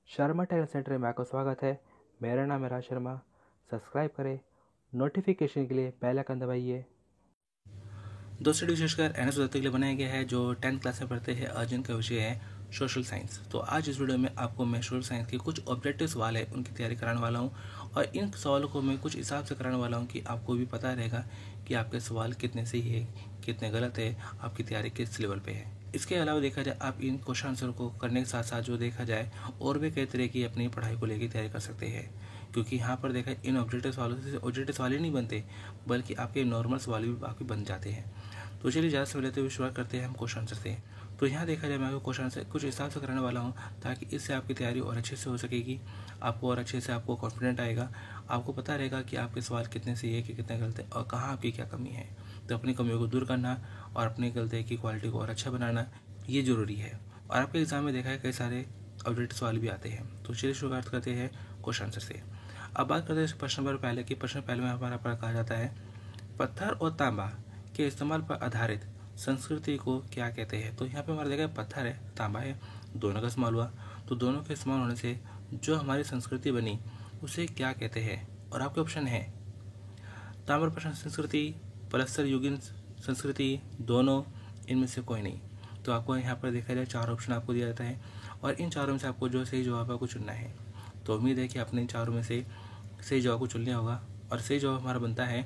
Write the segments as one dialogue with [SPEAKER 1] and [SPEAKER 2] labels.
[SPEAKER 1] Sharma talent centre में आपका स्वागत है। मेरा नाम है राज शर्मा। सब्सक्राइब करें, नोटिफिकेशन के लिए बेल आइकन दबाइए।
[SPEAKER 2] दोस्तों विशेषकर एन एस के लिए बनाया गया है जो 10th क्लास में पढ़ते हैं और जिनका विषय है सोशल साइंस। तो आज इस वीडियो में आपको मैं सोशल साइंस के कुछ ऑब्जेक्टिव सवाल है उनकी तैयारी कराने वाला हूं और इन सवालों को मैं कुछ हिसाब से कराने वाला हूं कि आपको भी पता रहेगा कि आपके सवाल कितने सही है, कितने गलत है, आपकी तैयारी किस लेवल पे है। इसके अलावा देखा जाए आप इन क्वेश्चन आंसर को करने के साथ साथ जो देखा जाए और भी कई तरह की अपनी पढ़ाई को लेकर तैयारी कर सकते हैं, क्योंकि यहाँ पर देखा इन ऑब्जेक्टिव सवालों से ऑब्जेक्टिव सवाल ही नहीं बनते बल्कि आपके नॉर्मल सवाल भी आपके बन जाते हैं। तो चलिए ज़्यादा समय लेते हुए शुरुआत करते हैं हम क्वेश्चन आंसर से। तो यहाँ देखा जाए मैं आपको क्वेश्चन आंसर कुछ हिसाब से कराने वाला हूँ ताकि इससे आपकी तैयारी और अच्छे से हो सकेगी, आपको और अच्छे से आपको कॉन्फिडेंट आएगा, आपको पता रहेगा कि आपके सवाल कितने सही है कि कितने गलत है और कहाँ आपकी क्या कमी है। तो अपनी कमियों को दूर करना और अपनी गलती की क्वालिटी को और अच्छा बनाना ये ज़रूरी है। और आपके एग्जाम में देखा है कई सारे ऑब्जेक्टिव सवाल भी आते हैं। तो चलिए शुरुआत करते हैं क्वेश्चन आंसर से। अब बात करते हैं प्रश्न नंबर पहले की। प्रश्न पहले में हमारा पर कहा जाता है पत्थर और तांबा के इस्तेमाल पर आधारित संस्कृति को क्या कहते हैं। तो यहाँ पे हमारा देखा पत्थर है, तांबा है, दोनों का इस्तेमाल हुआ। तो दोनों के इस्तेमाल होने से जो हमारी संस्कृति बनी उसे क्या कहते हैं। और आपके ऑप्शन है ताम्रप्रश्न संस्कृति, पलस्तर युगीन संस्कृति, दोनों, इनमें से कोई नहीं। तो आपको यहाँ पर देखा जाए 4 ऑप्शन आपको दिया जाता है और इन चारों में से आपको जो सही जवाब है आपको चुनना है। तो उम्मीद है कि आपने इन चारों में से सही जवाब को चुन लिया होगा और सही जवाब हमारा बनता है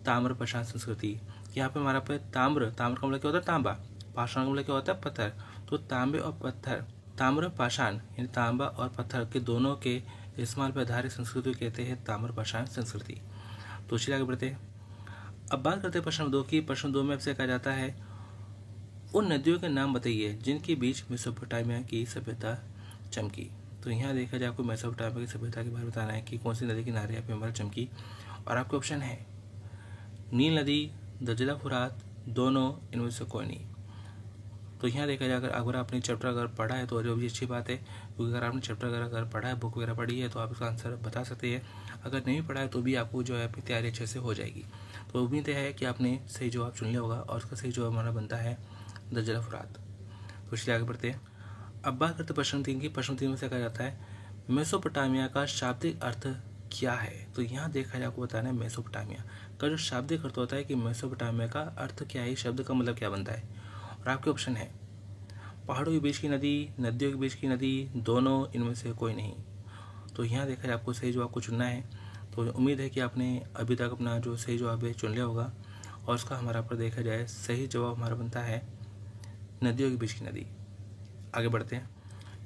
[SPEAKER 2] ताम्र पाषाण संस्कृति। यहाँ पे हमारा पे ताम्र का मतलब क्या होता है तांबा, पाषाण का मतलब क्या होता है पत्थर। तो तांबे और पत्थर, ताम्र पाषाण यानी तांबा और पत्थर के दोनों के इस्तेमाल पर आधारित संस्कृति कहते हैं ताम्र पाषाण संस्कृति। तो चलिए आगे बढ़ते हैं। अब बात करते हैं प्रश्न 2 की। प्रश्न 2 में आपसे कहा जाता है उन नदियों के नाम बताइए जिनके बीच मेसोपोटामिया की सभ्यता चमकी। तो यहाँ देखा जाए आपको मेसोपोटामिया की सभ्यता के बारे में बताना है कि कौन सी नदी किनारे यहाँ पे हमारा चमकी। और आपके ऑप्शन है नील नदी, दजला फुरात, दोनों, इनमें से कोई नहीं। तो यहाँ देखा जाए अगर आपने चैप्टर अगर पढ़ा है तो जो भी अच्छी बात है, क्योंकि अगर आपने चैप्टर अगर पढ़ा है, बुक वगैरह पढ़ी है तो आप इसका आंसर बता सकते हैं। अगर नहीं पढ़ा है तो भी आपको जो है अपनी तैयारी अच्छे से हो जाएगी। तो उम्मीद है कि आपने सही जवाब चुन लिया होगा और उसका सही जवाब हमारा बनता है दजला फुरात। तो इसलिए आगे बढ़ते हैं। अब बात करते हैं प्रश्न 3 की। प्रश्न 3 में से कहा जाता है मेसोपोटामिया का शाब्दिक अर्थ क्या है। तो यहाँ देखा जाए आपको बताना है मेसोपोटामिया का जो शाब्दिक अर्थ होता है कि मेसोपोटामिया का अर्थ क्या है, शब्द का मतलब क्या बनता है। और आपके ऑप्शन है पहाड़ों के बीच की नदी, नदियों के बीच की नदी, दोनों, इनमें से कोई नहीं। तो यहाँ देखा जाए आपको सही जवाब को चुनना है। तो उम्मीद है कि आपने अभी तक अपना जो सही जवाब है चुन लिया होगा और उसका हमारा पर देखा जाए सही जवाब हमारा बनता है नदियों के बीच की नदी। आगे बढ़ते हैं।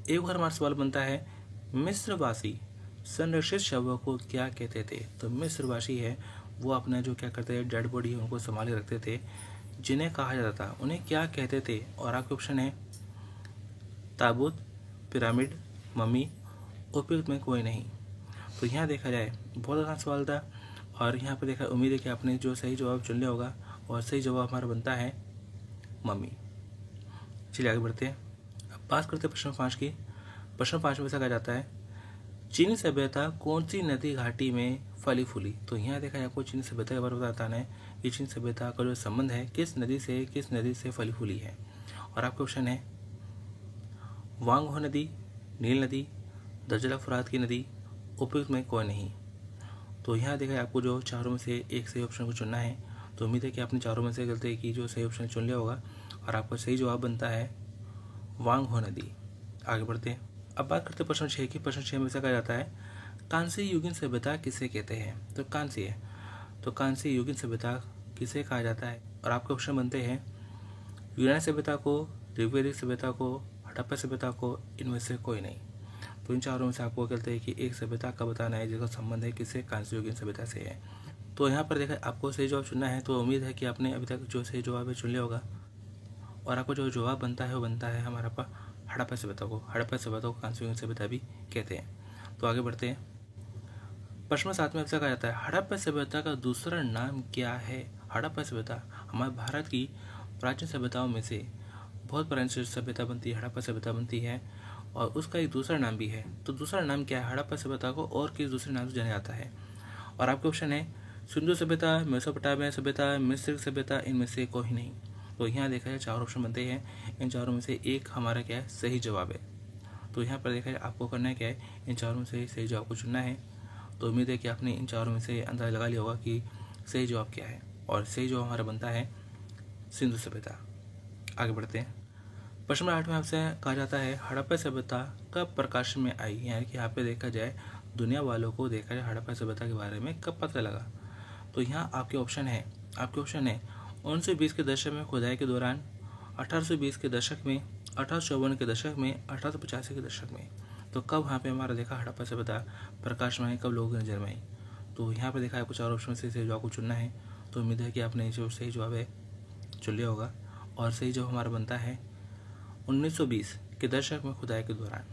[SPEAKER 2] एक बार हमारा सवाल बनता है मिस्रवासी संरक्षित शवों को क्या कहते थे। तो मिस्रवासी है वो अपना जो क्या करते हैं डेड बॉडी है उनको संभाले रखते थे, जिन्हें कहा जाता था उन्हें क्या कहते थे। और आपके ऑप्शन है ताबूत, पिरामिड, मम्मी, उपयुक्त में कोई नहीं। तो यहाँ देखा जाए बहुत आसान सवाल था और यहाँ पर देखा उम्मीद है कि आपने जो सही जवाब चुन लिया होगा और सही जवाब हमारा बनता है मम्मी। चलिए आगे बढ़ते हैं। अब बात करते हैं प्रश्न 5 की। प्रश्न 5 में से कहा जाता है चीनी सभ्यता कौन सी नदी घाटी में फली फूली। तो यहाँ देखा जाए आपको चीनी सभ्यता के बारे में बताना है कि चीनी सभ्यता का जो संबंध है किस नदी से फली फूली है। और आपके ऑप्शन है वांगहो नदी, नील नदी, दजला फुरात की नदी, उपयुक्त में कोई नहीं। तो यहाँ देखा है आपको जो चारों में से एक सही ऑप्शन को चुनना है। तो उम्मीद है कि आपने चारों में से गलती की जो सही ऑप्शन चुन लिया होगा और आपका सही जवाब बनता है वांगहो नदी। आगे बढ़ते हैं। अब बात करते हैं प्रश्न 6 की। प्रश्न 6 में से कहा जाता है कांस्य युगीन सभ्यता किसे कहते हैं। तो कांस्य है तो कांस्य युगीन सभ्यता किसे कहा जाता है। और आपके ऑप्शन बनते हैं यूनानी सभ्यता को, ऋग्वेदिक सभ्यता को, हड़प्पा सभ्यता को, इनमें से कोई नहीं। तो इन चारों में से आपको कहते हैं कि एक सभ्यता का बताना है जिसका संबंध है किससे, कांस्य युगीन सभ्यता से है। तो यहाँ पर देखा आपको सही जवाब चुनना है। तो उम्मीद है कि आपने अभी तक जो सही जवाब है चुन लिया होगा और आपको जो जवाब बनता है वो बनता है हमारा पर हड़प्पा सभ्यता को। हड़प्पा सभ्यता को कांस्य युगीन सभ्यता भी कहते हैं। तो आगे बढ़ते हैं। प्रश्न 7 में आपसे कहा जाता है हड़प्पा सभ्यता का दूसरा नाम क्या है। हड़प्पा सभ्यता हमारे भारत की प्राचीन सभ्यताओं में से बहुत पुरानी सभ्यता बनती है, हड़प्पा सभ्यता बनती है और उसका एक दूसरा नाम भी है। तो दूसरा नाम क्या है हड़प्पा सभ्यता को और किस दूसरे नाम से जाना जाता है। और आपके ऑप्शन है सिंधु सभ्यता, मेसोपोटामिया सभ्यता, मिस्र सभ्यता, इनमें से कोई नहीं। तो यहाँ देखा जाए 4 ऑप्शन बनते हैं, इन चारों में से एक हमारा क्या है सही जवाब है। तो यहाँ पर देखा जाए आपको करना है क्या है, इन चारों में से सही जवाब को चुनना है। तो उम्मीद है कि आपने इन चारों में से अंदाजा लगा लिया होगा कि सही जवाब क्या है, और सही जवाब हमारा बनता है सिंधु सभ्यता। आगे बढ़ते हैं। प्रश्न नंबर 8 में आपसे कहा जाता है हड़प्पा सभ्यता कब प्रकाश में आई, यानी कि यहाँ पे देखा जाए दुनिया वालों को देखा जाए हड़प्पा सभ्यता के बारे में कब पता लगा। तो यहाँ आपके ऑप्शन है 1920 के दशक में खुदाई के दौरान, 1820 के दशक में, 1854 के दशक में, 1885 के दशक में। तो कब यहाँ पे हमारा देखा हड़प्पा सभ्यता प्रकाश में आई, कब लोगों की नजर में आई। तो यहाँ पे देखा आपको 4 ऑप्शन में से सही जवाब को चुनना है। तो उम्मीद है कि आपने जो सही जवाब है चुन लिया होगा, और सही जवाब हमारा बनता है 1920 के दशक में खुदाई के दौरान।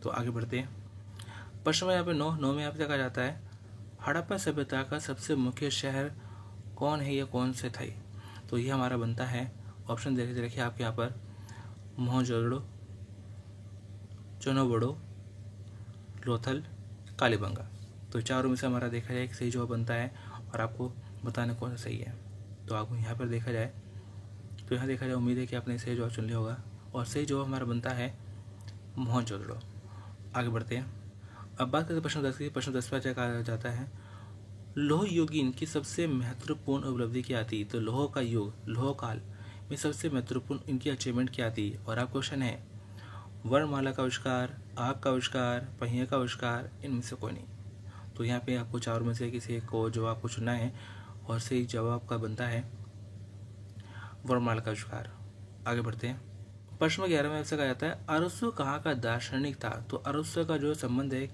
[SPEAKER 2] तो आगे बढ़ते हैं। प्रश्न में यहाँ पे 9 में आपसे कहा जाता है हड़प्पा सभ्यता का सबसे मुख्य शहर कौन है या कौन से थे। तो ये हमारा बनता है, ऑप्शन देखिए आपके यहाँ पर, मोहनजोदड़ो, चोनोबड़ो, लोथल, कालीबंगा। तो चारों में से हमारा देखा जाए एक सही जवाब बनता है, और आपको बताना कौन सा सही है। तो आपको यहाँ पर देखा जाए, तो यहाँ देखा जाए उम्मीद है कि आपने सही जवाब चुन लिया होगा, और सही जवाब हमारा बनता है मोहनजोदड़ो। आगे बढ़ते हैं। अब बात करते हैं प्रश्न 10 की। प्रश्न 10 पर कहा जाता है लौह युगीन की सबसे महत्वपूर्ण उपलब्धि क्या थी। तो लौह का युग, लौह काल में सबसे महत्वपूर्ण इनकी अचीवमेंट क्या थी। और आप क्वेश्चन है वर्णमाला का आविष्कार, आग का आविष्कार, पहिए का आविष्कार, इनमें से कोई नहीं। तो यहाँ पे आपको चारों में से किसी एक को जवाब को चुनना है, और सही जवाब का बनता है वर्णमाला का आविष्कार। आगे बढ़ते हैं। प्रश्न 11 में आपसे कहा जाता है अरस्तु कहाँ का दार्शनिक था। तो अरस्तु का जो संबंध है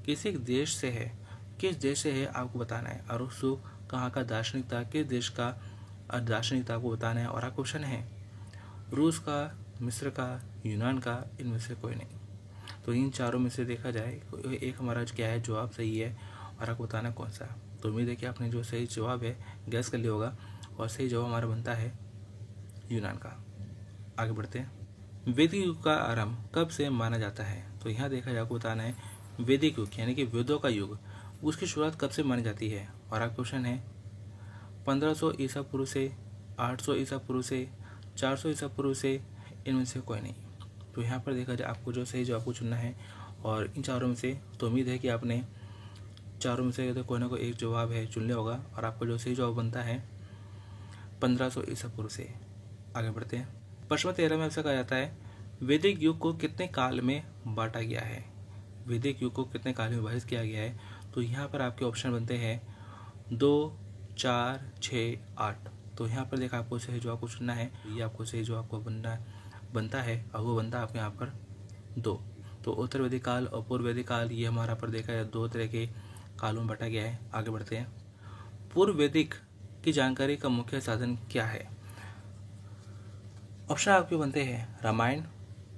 [SPEAKER 2] किसी देश से है, किस देश से है आपको बताना है। अरस्तु कहाँ का दार्शनिक था, किस देश का दार्शनिक था आपको बताना है। और आपका क्वेश्चन है रूस का, मिस्र का, यूनान का, इनमें से कोई नहीं। तो इन चारों में से देखा जाए एक हमारा क्या है जवाब सही है, और आपको बताना कौन सा। तो उम्मीद है कि आपने जो सही जवाब है गैस कर लिया होगा, और सही जवाब हमारा बनता है यूनान का। आगे बढ़ते हैं। वैदिक युग का आरंभ कब से माना जाता है। तो यहाँ देखा जाए आपको बताना है वैदिक युग यानी कि वेदों का युग, उसकी शुरुआत कब से मानी जाती है। और आपका क्वेश्चन है 1500 ईसा पूर्व से, 800 ईसा पूर्व से, 400 ईसा पूर्व से, इनमें से कोई नहीं। तो यहाँ पर देखा जाए आपको जो सही जवाब को चुनना है, और इन चारों में से तो उम्मीद है कि आपने चारों में से कोई ना कोई एक जवाब है चुन लिया होगा, और आपको जो सही जवाब बनता है 1500 ईसा पूर्व से। आगे बढ़ते हैं। प्रश्न 13 में आपसे कहा जाता है वैदिक युग को कितने काल में बांटा गया है। वैदिक युग को कितने काल में विभाजित किया गया है। तो यहाँ पर आपके ऑप्शन बनते हैं 2, 4, 6, 8। तो यहाँ पर देखा आपको सही जवाब को चुनना है, ये आपको सही जवाब को बनता है, और वो बनता है आपके यहाँ पर 2। तो उत्तर वैदिक काल और पूर्व वैदिक काल, ये हमारा पर देखा जाए 2 तरह के कालों में बांटा गया है। आगे बढ़ते हैं। पूर्व वैदिक की जानकारी का मुख्य साधन क्या है। ऑप्शन आपके बनते हैं रामायण,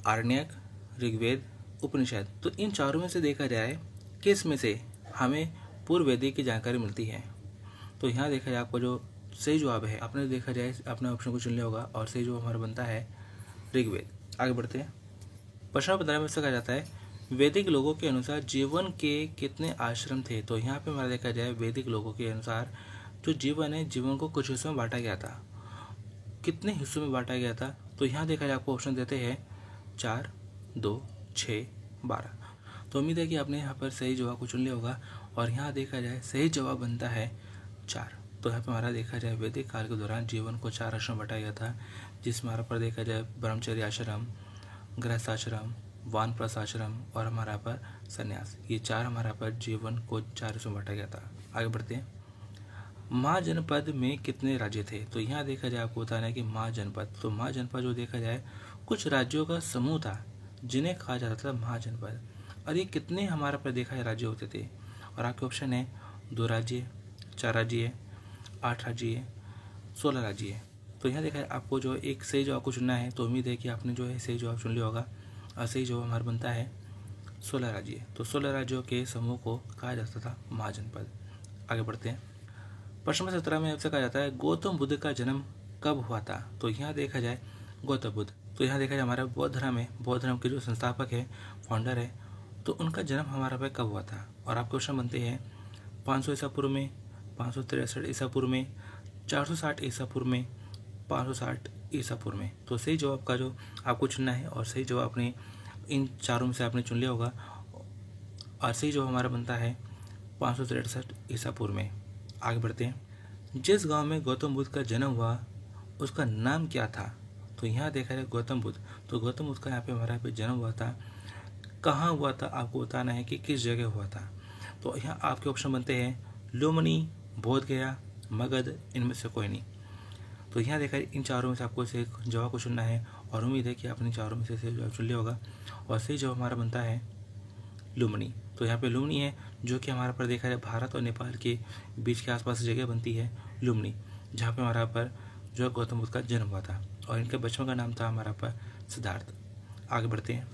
[SPEAKER 2] आरण्यक, ऋग्वेद, उपनिषद। तो इन चारों में से देखा जाए किस में से हमें पूर्व वैदिक की जानकारी मिलती है। तो यहाँ देखा जाए आपको जो सही जवाब है, आपने देखा जाए अपने ऑप्शन को चुन लिया होगा, और सही जवाब हमारा बनता है ऋग्वेद। आगे बढ़ते हैं। प्रश्न 15 में से कहा जाता है वैदिक लोगों के अनुसार जीवन के कितने आश्रम थे। तो यहाँ पे हमारा देखा जाए वैदिक लोगों के अनुसार जो जीवन है, जीवन को कुछ हिस्सों में बांटा गया था। कितने हिस्सों में बांटा गया था। तो यहाँ देखा जाए आपको ऑप्शन देते हैं 4, 2, 6, 12। तो उम्मीद है कि आपने यहाँ पर सही जवाब को चुन लिया होगा, और यहाँ देखा जाए सही जवाब बनता है 4। तो यहाँ पर हमारा देखा जाए वैदिक काल के दौरान जीवन को 4 आश्रम बांटा गया था, जिसमें हमारा पर देखा जाए ब्रह्मचर्य आश्रम, गृहस्थाश्रम, वानप्रस्थ आश्रम, और हमारा पर संन्यास। ये 4 हमारा पर जीवन को 4 हिस्सों में बांटा गया था। आगे बढ़ते हैं। महाजनपद में कितने राज्य थे। तो यहाँ देखा जाए आपको बताना है कि महाजनपद, तो महाजनपद जो देखा जाए कुछ राज्यों का समूह था जिन्हें कहा जाता था महाजनपद। और ये कितने हमारा पर देखा है राज्य होते थे। और आपके ऑप्शन है 2 राज्य, 4 राज्य, 8 राज्य, 16 राज्य। तो यहाँ देखा है आपको जो एक सही जवाब को चुनना है। तो उम्मीद है कि आपने जो है सही जवाब चुन लिया होगा, और सही जवाब हमारा बनता है 16 राज्य। तो 16 राज्यों के समूह को कहा जाता था महाजनपद। आगे बढ़ते हैं। प्रश्न 17 में आपसे कहा जाता है गौतम बुद्ध का जन्म कब हुआ था। तो यहाँ देखा जाए गौतम बुद्ध, तो यहाँ देखा जाए हमारा बौद्ध धर्म है, बौद्ध धर्म के जो संस्थापक है, फाउंडर है, तो उनका जन्म हमारा पे कब हुआ था। और आपके क्वेश्चन बनते हैं 500 ईसा पूर्व में, 563 ईसा पूर्व में, 460 ईसा पूर्व में, 560 ईसा पूर्व में। तो सही जवाब का जो आपको चुनना है, और सही जवाब अपने इन चारों में से आपने चुन लिया होगा। और सही जो हमारा बनता है 563 ईसा पूर्व में। आगे बढ़ते हैं। जिस गांव में गौतम बुद्ध का जन्म हुआ उसका नाम क्या था? तो यहाँ देखा जाए गौतम बुद्ध, तो गौतम बुद्ध का यहाँ पे हमारा पे जन्म हुआ था। कहाँ हुआ था आपको बताना है कि किस जगह हुआ था। तो यहाँ आपके ऑप्शन बनते हैं लुम्बिनी, बोधगया, मगध, इनमें से कोई नहीं। तो यहाँ देखा इन चारों में से आपको से जवाब को चुनना है और उम्मीद है कि आपने चारों में से जवाब चुन लिया होगा। और सही जवाब हमारा बनता है लुम्बिनी। तो यहाँ पे लुम्बिनी है जो कि हमारा पर देखा जाए भारत और नेपाल के बीच के आसपास जगह बनती है लुम्बिनी, जहाँ पे हमारा पर जो गौतम बुद्ध का जन्म हुआ था। और इनके बचपन का नाम था हमारा पर सिद्धार्थ। आगे बढ़ते हैं।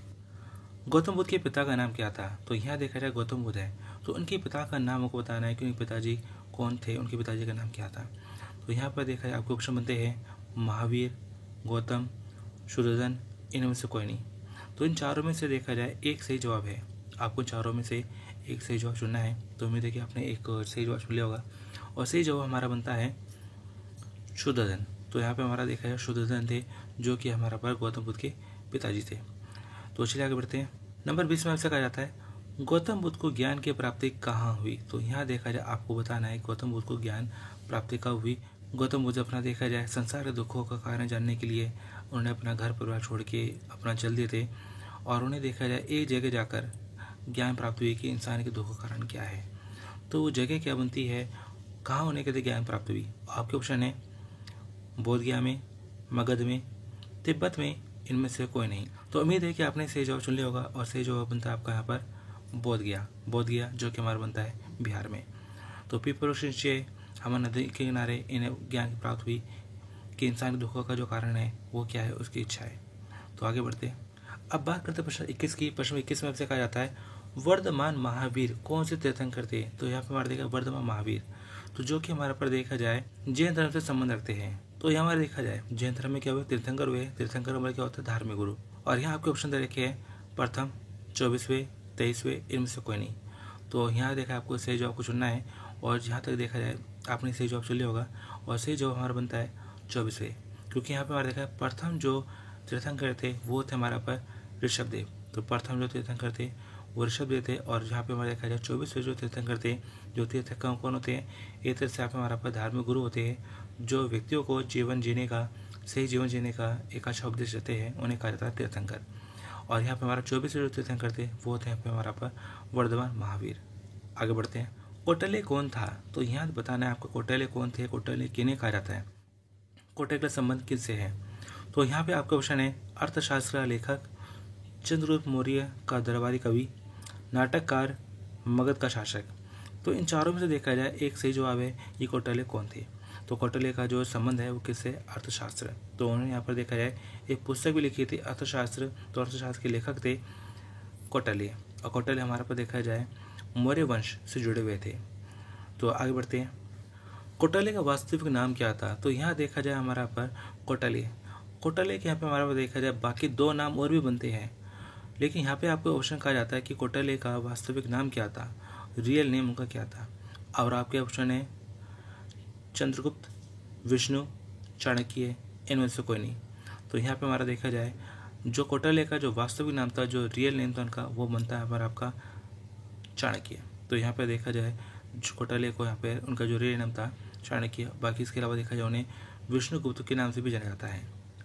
[SPEAKER 2] गौतम बुद्ध के पिता का नाम क्या था? तो यहाँ देखा जाए गौतम बुद्ध है तो उनके पिता का नाम आपको बताना है कि उनके पिताजी कौन थे, उनके पिताजी का नाम क्या था। तो यहाँ पर देखा जाए आपके ऑप्शन बनते हैं महावीर, गौतम, शुद्धोधन, इनमें से कोई नहीं। तो इन चारों में से देखा जाए एक सही जवाब है। आपको चारों में से एक सही जवाब चुनना है। तो उम्मीद है कि आपने एक सही जवाब चुन लिया होगा। और सही जवाब हमारा बनता है शुद्धोधन। तो यहाँ पे हमारा देखा जाए शुद्धोधन थे जो कि हमारा पर गौतम बुद्ध के पिताजी थे। तो चलिए आगे बढ़ते हैं। नंबर 20 में आपसे कहा जाता है गौतम बुद्ध को ज्ञान की प्राप्ति कहाँ हुई? तो यहाँ देखा जाए आपको बताना है गौतम बुद्ध को ज्ञान प्राप्ति कब हुई। गौतम बुद्ध अपना देखा जाए संसार के दुखों का कारण जानने के लिए उन्होंने अपना घर परिवार छोड़ के अपना चल दिए थे और उन्हें देखा जाए एक जगह जाकर ज्ञान प्राप्त हुई कि इंसान के दुखों का कारण क्या है। तो वो जगह क्या बनती है, कहाँ होने के लिए ज्ञान प्राप्त हुई? आपके ऑप्शन है बोधगया में, मगध में, तिब्बत में, इनमें से कोई नहीं। तो उम्मीद है कि आपने सही जवाब चुन लिया होगा। और सही जवाब बनता है आपका यहाँ पर बोधगया जो कि हमारा बनता है बिहार में। तो पीपल ऋषि हमारे नदी के किनारे इन्हें ज्ञान की प्राप्त हुई कि इंसान के दुखों का जो कारण है वो क्या है, उसकी इच्छा है। तो आगे बढ़ते हैं। अब बात करते हैं प्रश्न 21 की। प्रश्न 21 में आपसे कहा जाता है वर्धमान महावीर कौन से तीर्थंकर थे? तो यहाँ पे हमारा देखा वर्धमान महावीर तो जो कि हमारे पर देखा जाए जैन धर्म से संबंध रखते हैं। तो यहाँ हमारे देखा जाए जैन धर्म में क्या हुए, तीर्थंकर हुए। तीर्थंकर हमारे क्या होता है, धार्मिक गुरु। और यहाँ आपके ऑप्शन दे रखे हैं प्रथम, 24वें, 23वें, इनमें से कोई नहीं। तो यहाँ देखा आपको सही जवाब को चुनना है। और जहाँ तक देखा जाए आपने सही जवाब चुन लिया होगा। और सही जवाब हमारा बनता है 24वें, क्योंकि यहाँ पे हमारा देखा है प्रथम जो तीर्थंकर थे वो थे हमारा पर ऋषभदेव। तो प्रथम जो तीर्थंकर थे वो ऋषभदेव थे। और जहाँ पे हमारा देखा जाए 24वें जो तीर्थंकर थे, जो तीर्थंकर कौन होते हैं, एक तरह से यहाँ पे हमारा पर धार्मिक गुरु होते हैं जो व्यक्तियों को जीवन जीने का, सही जीवन जीने का एक अच्छा उपदेश देते हैं, उन्हें कहा जाता है तीर्थंकर। और यहाँ पे हमारा 24वें जो तीर्थंकर थे वो थे यहाँ पे हमारा पर वर्धमान महावीर। आगे बढ़ते हैं। कौटिल्य कौन था? तो यहाँ बताना है आपको कौटिल्य कौन थे, कौटिल्य किन्हें कहा जाता है, कौटिल्य का संबंध किससे है। तो यहाँ पे आपका ऑप्शन है अर्थशास्त्र लेखक, चंद्रगुप्त मौर्य का दरबारी कवि, नाटककार, मगध का शासक। तो इन चारों में से देखा जाए एक सही जवाब है ये कौटिल्य कौन थे। तो कौटिल्य का जो संबंध है वो किससे, अर्थशास्त्र। तो उन्होंने यहाँ पर देखा जाए एक पुस्तक भी लिखी थी अर्थशास्त्र। तो अर्थशास्त्र के लेखक थे कौटिल्य। और कौटिल्य हमारे पर देखा जाए मौर्य वंश से जुड़े हुए थे। तो आगे बढ़ते हैं। कौटिल्य का वास्तविक नाम क्या था? तो यहाँ देखा जाए हमारा पर कौटिल्य के यहाँ पे हमारा पर देखा जाए बाकी दो नाम और भी बनते हैं, लेकिन यहाँ पे आपको ऑप्शन कहा जाता है कि कौटिल्य का वास्तविक नाम क्या था, रियल नेम उनका क्या था। और आपके ऑप्शन है चंद्रगुप्त, विष्णु, चाणक्य, इनमें से कोई नहीं। तो यहाँ पे हमारा देखा जाए जो कौटिल्य का जो वास्तविक नाम था, जो रियल नेम था उनका, वो बनता है हमारा आपका चाणक्य। तो यहाँ पे देखा जाए कौटिल्य को यहाँ पे उनका जो रियल नाम था चाणक्य। बाकी इसके अलावा देखा जाए उन्हें विष्णुगुप्त के नाम से भी जाना जाता है।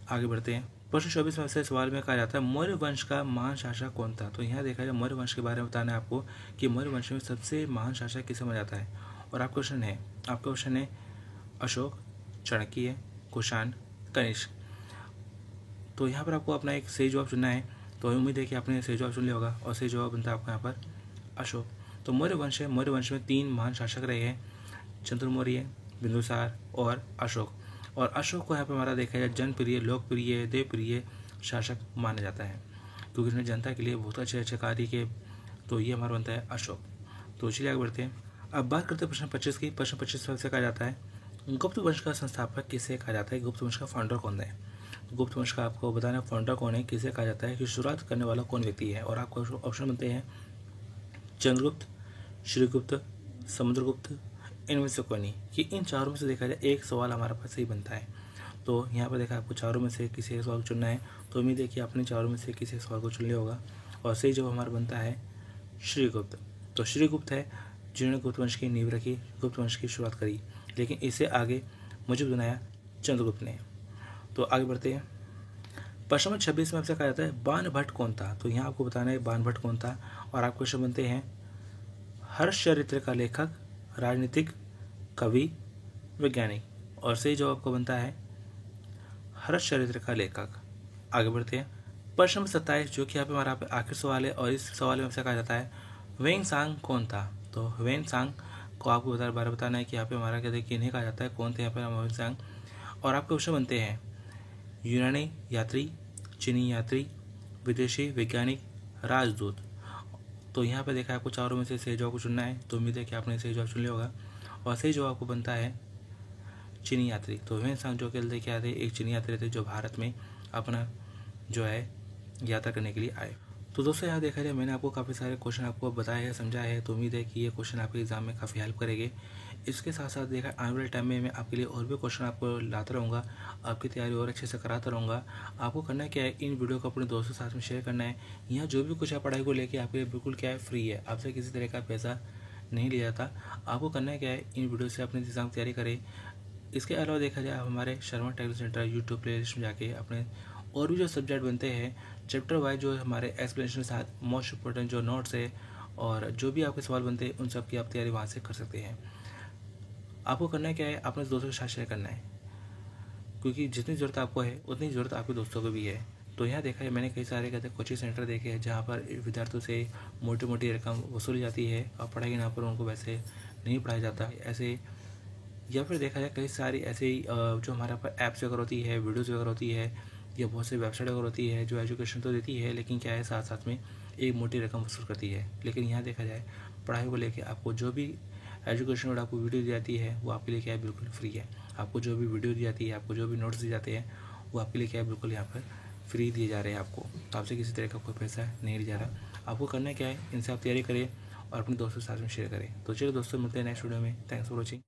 [SPEAKER 2] आगे बढ़ते हैं। प्रश्न 24 में से सवाल में कहा जाता है मौर्य वंश का महान शासक कौन था? तो यहाँ देखा जाए मौर्य वंश के बारे में बताना है आपको कि मौर्य वंश में सबसे महान शासक किसे माना जाता है। और आपका ऑप्शन है अशोक, चाणक्य, कुषाण, कनिष्क। तो यहाँ पर आपको अपना एक सही जवाब चुनना है। तो उम्मीद है कि आपने सही जवाब चुन लिया होगा। और सही जवाब बनता है आपका यहाँ पर अशोक। तो मौर्य वंश है, मौर्य वंश में 3 महान शासक रहे हैं, चंद्र मौर्य, बिंदुसार और अशोक। और अशोक को यहाँ पर हमारा देखा जाए जनप्रिय, लोकप्रिय, देवप्रिय शासक माना जाता है क्योंकि उसने जनता के लिए बहुत अच्छे कार्य किए। तो ये हमारा बनता है अशोक। तो चलिए आगे बढ़ते हैं। अब बात करते हैं प्रश्न 25 की। प्रश्न 25 से कहा जाता है गुप्त वंश का संस्थापक किसे कहा जाता है, गुप्त वंश का फाउंडर कौन है। गुप्त वंश का आपको बताना है फाउंडर कौन है, किसे कहा जाता है, कि शुरुआत करने वाला कौन व्यक्ति है। और आपको ऑप्शन बनते हैं चंद्रगुप्त, श्रीगुप्त, समुद्रगुप्त, इनमें से कोई नहीं। कि इन चारों में से देखा जाए एक सवाल हमारे पास सही बनता है। तो यहाँ पर देखा आपको चारों में से किसी एक सवाल को चुनना है। तो उम्मीद है कि आपने चारों में से किसी एक सवाल को चुन लिया होगा। और सही जवाब हमारा बनता है श्रीगुप्त। तो श्रीगुप्त है जिन्होंने गुप्त वंश की नींव रखी, गुप्त वंश की शुरुआत करी, लेकिन इसे आगे मुझे बनाया चंद्रगुप्त ने। तो आगे बढ़ते हैं। प्रश्न नंबर 26 में आपसे कहा जाता है बाणभट्ट कौन था। तो यहाँ आपको बताना है बाणभट्ट कौन था, और आपके क्वेश्चन बनते हैं हर्षचरित्र का लेखक, राजनीतिक, कवि, वैज्ञानिक। और सही जवाब आपका बनता है हर्षचरित्र का लेखक। आगे बढ़ते हैं। प्रश्न नंबर 27 जो कि यहाँ पे हमारा आखिरी सवाल है, और इस सवाल में आपसे कहा जाता है वेंगसांग कौन था। तो वेंगसांग को आपको बार बताना है कि यहाँ पे हमारा कहते हैं किन्हें कहा जाता है, कौन थे यहाँ पे वेंगसांग। और आपके क्वेश्चन बनते हैं यूनानी यात्री, चीनी यात्री, विदेशी वैज्ञानिक, राजदूत। तो यहाँ पे देखा आपको चारों में से सही जवाब को चुनना है। तो उम्मीद है कि आपने सही जवाब चुन लिया होगा, और सही जवाब आपको बनता है चीनी यात्री। तो वेंगसांग जो कि क्या थे, एक चीनी यात्री थे जो भारत में अपना जो है यात्रा करने के लिए आए। तो दोस्तों यहाँ देखा जाए मैंने आपको काफ़ी सारे क्वेश्चन आपको बताए हैं, समझाया है। तो उम्मीद है कि ये क्वेश्चन आपके एग्जाम में काफ़ी हेल्प करेंगे। इसके साथ साथ देखा आने वाले टाइम में मैं आपके लिए और भी क्वेश्चन आपको लाता रहूँगा, आपकी तैयारी और अच्छे से कराता रहूँगा। आपको करना क्या है, इन वीडियो को अपने दोस्तों के साथ में शेयर करना है। यहाँ जो भी कुछ है पढ़ाई को लेकर आपके लिए बिल्कुल क्या है फ्री है, आपसे किसी तरह का पैसा नहीं लिया जाता। आपको करना क्या है, इन वीडियो से अपने एग्जाम तैयारी करें। इसके अलावा देखा जाए आप हमारे Sharma technical centre YouTube playlist में जाके अपने और भी जो सब्जेक्ट बनते हैं चैप्टर वाइज, जो हमारे एक्सप्लेनेशन के साथ मोस्ट इंपॉर्टेंट जो नोट्स है और जो भी आपके सवाल बनते हैं उन सब की आप तैयारी वहाँ से कर सकते हैं। आपको करना है क्या है, अपने दोस्तों के साथ शेयर करना है, क्योंकि जितनी ज़रूरत आपको है उतनी ज़रूरत आपके दोस्तों को भी है। तो यहाँ देखा है मैंने कई सारे कहते हैं कोचिंग सेंटर देखे हैं जहाँ पर विद्यार्थियों से मोटी मोटी रकम वसूली जाती है और पढ़ाई के नाम पर उनको वैसे नहीं पढ़ाया जाता ऐसे। या फिर देखा जाए कई सारी ऐसे ही जो हमारे पर ऐप्स वगैरह होती है, वीडियोज़ वगैरह होती है, या बहुत सी वेबसाइट वगैरह होती है जो एजुकेशन तो देती है, लेकिन क्या है साथ साथ में एक मोटी रकम वसूल करती है। लेकिन यहाँ देखा जाए पढ़ाई को लेकर आपको जो भी एजुकेशन और आपको वीडियो दी जाती है वो आपके लिए क्या है बिल्कुल फ्री है। आपको जो भी वीडियो दी जाती है, आपको जो भी नोट्स दिए जाते हैं वो आपके लिए क्या है बिल्कुल यहाँ पर फ्री दिए जा रहे हैं आपको। तो आपसे किसी तरह का कोई पैसा नहीं लिया जा रहा। आपको करना क्या है, इनसे आप तैयारी करें और अपने दोस्तों के साथ में शेयर करें। तो चलिए दोस्तों मिलते हैं नेक्स्ट वीडियो में। Thanks for watching.